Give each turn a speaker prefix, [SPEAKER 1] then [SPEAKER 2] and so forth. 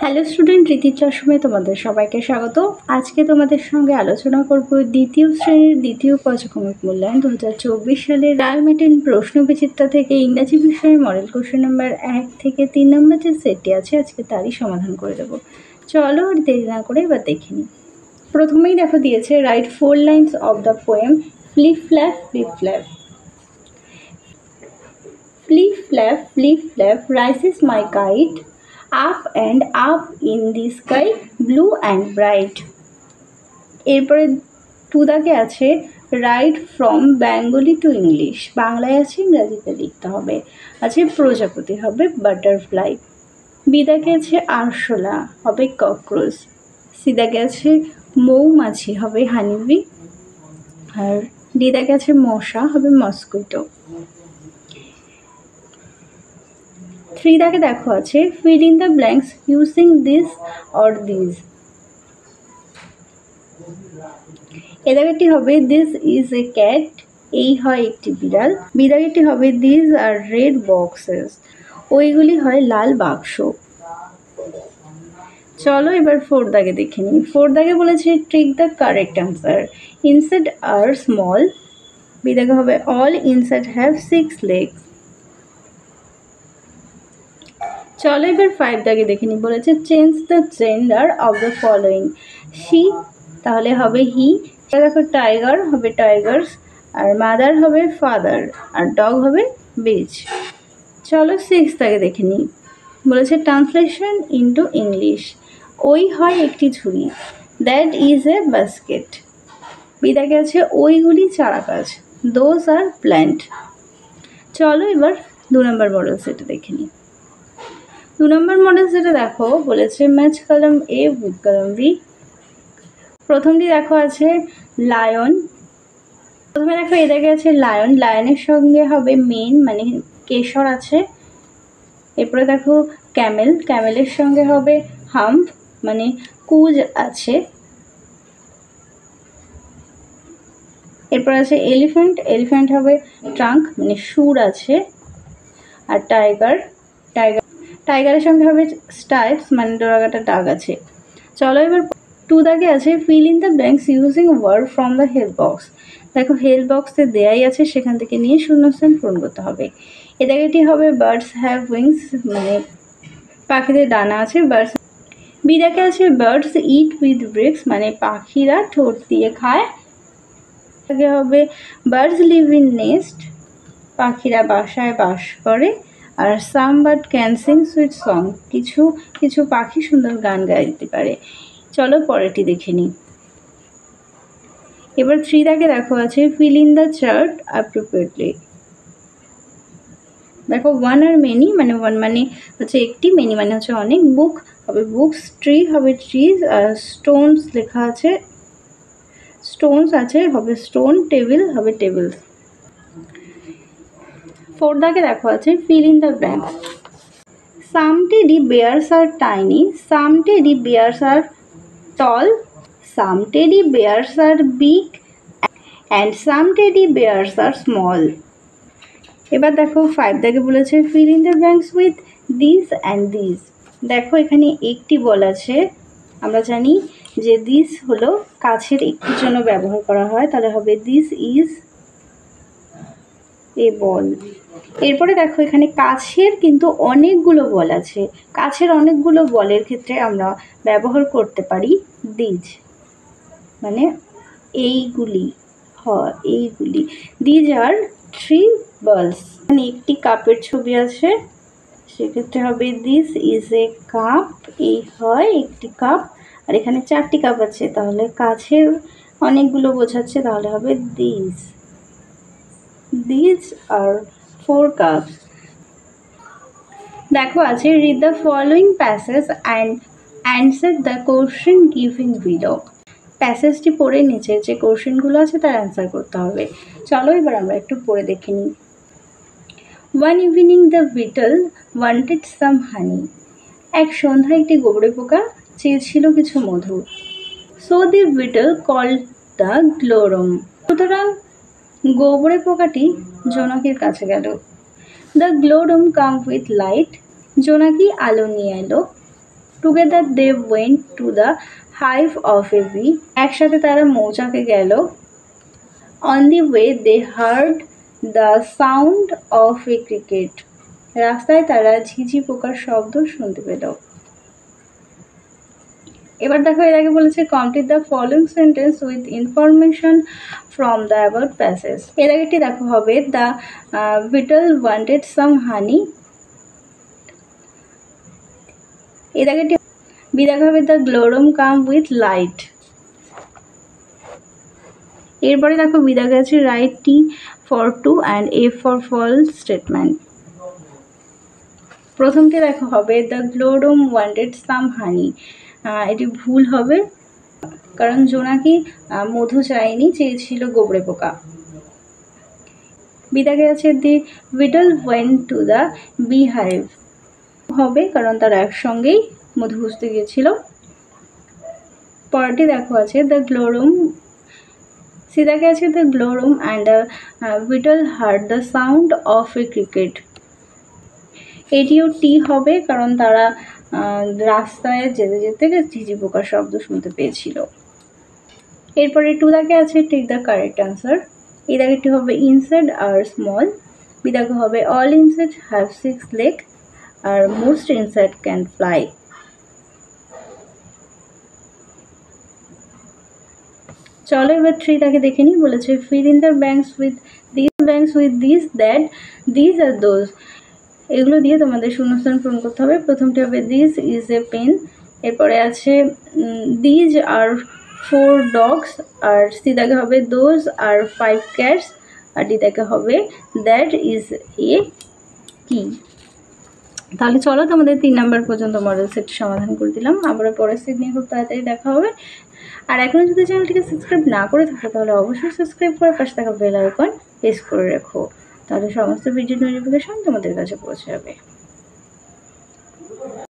[SPEAKER 1] Hello student, রীতির চশমায় তোমাদের সবাইকে স্বাগত। আজকে তোমাদের সঙ্গে আলোচনা করব দ্বিতীয় শ্রেণীর দ্বিতীয় পর্যায়ক্রমিক মূল্যায়ন 2024 সালের রায়মার্টিন প্রশ্নবিচিত্রা থেকে ইংরাজি বিষয়ে মডেল কোশ্চেন নাম্বার 1 থেকে 3 নম্বর যে সেটটি আছে আজকে তারই সমাধান করে দেব। চলো আর দেরি না করে এবার দেখে নিই। প্রথমেই দেখো দিয়েছে right 4 lines of the poem flip flap flip flap. Flip flap, flip flap, rises my kite, up and up in the sky, blue and bright. এরপরে টু দাগে আছে right from Bengali to English, বাংলায় আছে ইংরাজিতে লিখতে হবে। আছে প্রজাপতি হবে বাটারফ্লাই, বি দাগে আছে আরশোলা হবে ককরোচ, সি দাগে আছে মৌমাছি হবে হানিবি, আর ডি দাগে আছে মশা হবে মস্কুইটো। 3 দাগে দেখো আছে fill in the blanks using this or these। এ দাগেটি হবে this is a cat, এই হয় একটি বিড়াল। বি দাগেটি হবে these are red boxes, ওইগুলি হয় লাল বাক্স। চলো এবার 4 দাগে দেখে নিই। 4 দাগে বলেছে trick the correct answer, insect are small। B দাগে হবে all insects have 6 legs। চলো এবার 5 দাগে দেখে নিই। বলেছে change the gender of the following, she তাহলে হবে হি, দেখো টাইগার হবে টাইগার্স, আর মাদার হবে ফাদার, আর ডগ হবে বিচ। চলো 6 দাগে দেখে নিই। বলেছে ট্রান্সলেশন ইনটু ইংলিশ, ওই হয় একটি ঝুড়ি, that is a basket. B দাগে আছে ওইগুলি চারা গাছ, দোজ আর প্ল্যান্ট। চলো এবার 2 নম্বর মডেল সেটা দেখে নিই। 2 নম্বর মডেল যেটা দেখো বলেছে ম্যাচ কলম এ উইথ কলম বি। প্রথমটি দেখো আছে লায়ন, প্রথমে দেখো এ দাগে আছে লায়ন, লায়নের সঙ্গে হবে মেন মানে কেশর আছে। এরপরে দেখো ক্যামেল, ক্যামেলের সঙ্গে হবে হাম্প মানে কুজ আছে। এরপর আছে এলিফ্যান্ট, এলিফ্যান্ট হবে ট্রাঙ্ক মানে সুর আছে। আর টাইগার, টাইগার টাইগারের সঙ্গে হবে স্টাইপস মানে ডোরাকাটা ডাক আছে। চলো এবার 2 দাগে আছে fill in the blanks using word from the help box. দেখো হেল্প বক্সে দেয়াই আছে, সেখান থেকে নিয়ে শূন্যস্থান পূরণ করতে হবে। এ দাগেটি হবে বার্ডস হ্যাভ উইংস মানে পাখিদের ডানা আছে বার্ডস। বি দাগে আছে বার্ডস ইট উইথ ব্রিক্স মানে পাখিরা ঠোঁট দিয়ে খায়। দাগে হবে বার্ডস লিভ ইন নেস্ট, পাখিরা বাসায় বাস করে। আর some bird can sing sweet song, কিছু কিছু পাখি সুন্দর গান গাইতে পারে। চলো পরেরটি দেখে নিই। এবার 3 দাগে দেখো আছে fill in the chart appropriately. দেখো ওয়ান আর মেনি মানে ওয়ান মানে হচ্ছে একটি, মেনি মানে হচ্ছে অনেক, বুক হবে বুকস, ট্রি হবে ট্রিজ, আর স্টোনস লেখা আছে স্টোনস আছে হবে স্টোন, টেবিল হবে টেবিলস। 4 দাগে দেখো আছে fill in the blanks. Some teddy bears are tiny, some teddy bears are tall, some teddy bears are big, and some teddy bears are small. এবার দেখো 5 দাগে বলেছে fill in the blanks with these and these। দেখো এখানে একটি বল আছে, আমরা জানি যে this হলো কাছের একটির জন্য ব্যবহার করা হয়, তাহলে হবে this is a ball। এরপরে দেখো এখানে কাছের কিন্তু অনেকগুলো বল আছে, কাছের অনেকগুলো বলের ক্ষেত্রে আমরা ব্যবহার করতে পারি দিজ মানে এইগুলি, এইগুলি। দিজ আর 3 balls মানে একটি কাপের ছবি আছে, সেক্ষেত্রে হবে দিস ইজ এ কাপ, এই হয় একটি কাপ। আর এখানে 4টি কাপ আছে, তাহলে কাছের অনেকগুলো বোঝাচ্ছে, তাহলে হবে দিজ, দিজ আর 4 cups। দেখো আছে read the following passage and answer the question given below। প্যাসেজটি পড়ে নিচে যে কোশ্চেনগুলো আছে তার অ্যান্সার করতে হবে। চলো এবার আমরা একটু পড়ে দেখে নিই। One evening the beetle wanted some honey। এক সন্ধ্যায় একটি গোবরে পোকা চেয়েছিল কিছু মধু। So the beetle called the glowworm। সুতরাং গোবরে পোকাটি জোনাকির কাছে গেল। The glowworm come with light, জোনাকি আলো নিয়ে এলো। Together they went to the hive of a bee, একসাথে তারা মৌচাকে গেল। On the way they heard the sound of a cricket, রাস্তায় তারা ঝিঝি পোকার শব্দ শুনতে পেল। এবার দেখো এর আগে বলেছে complete the following sentence with information from the about passage. এর আগেটি দেখো হবে the beetle wanted some honey, এর আগেটি বি দেখা হবে the glowworm come with light. এরপরে দেখো বি দেখা আছে write T for true and F for false statement. প্রথমটি দেখো হবে দ্য গ্লোরম ওয়ান্টেড সাম হানি, এটি ভুল হবে কারণ জোনাকি মধু চায়নি, চেয়েছিল গোবরে পোকা। বি দেখা আছে the beetle went to the bee hive, হবে কারণ তারা একসঙ্গেই মধু খুঁজতে গিয়েছিল। পরটি দেখো আছে দ্য গ্লোরম, সি দেখা আছে the glowworm and the beetle heard the sound of a cricket, এটিও টি হবে কারণ তারা রাস্তায় যেতে যেতে ঝিঝি পোকার শব্দ শুনতে পেয়েছিল। এরপরে টু দাগে আছে টেক দ্য কারেক্ট আনসার। এই দাগেটি হবে ইনসেক্ট আর স্মল। বি দাগে হবে অল ইনসেক্ট হ্যাভ 6 লেগ আর মোস্ট ইনসেক্ট ক্যান ফ্লাই। চলো এবার 3 দাগে দেখে নিই। বলেছে fill in the blanks with this that this আর দোজ, এগুলো দিয়ে তোমাদের শূন্যস্থান পূরণ করতে হবে। প্রথমটি হবে দিস ইজ এ পেন, এরপরে আছে দিজ আর 4 ডগস, আর সি দাগে হবে দোজ আর 5 ক্যাটস, আর ডি দাগে হবে দ্যাট ইজ এ কি। তাহলে চলো তোমাদের 3 নাম্বার পর্যন্ত মডেল সেট সমাধান করে দিলাম। আবার পরের সেট নিয়ে খুব তাড়াতাড়ি দেখা হবে। আর এখনও যদি চ্যানেলটিকে সাবস্ক্রাইব না করে থাকো তাহলে অবশ্যই সাবস্ক্রাইব করে পাশে থাকা বেল আইকন প্রেস করে রেখো, তাহলে সমস্ত ভিডিও নোটিফিকেশন তোমাদের কাছে পৌঁছে যাবে।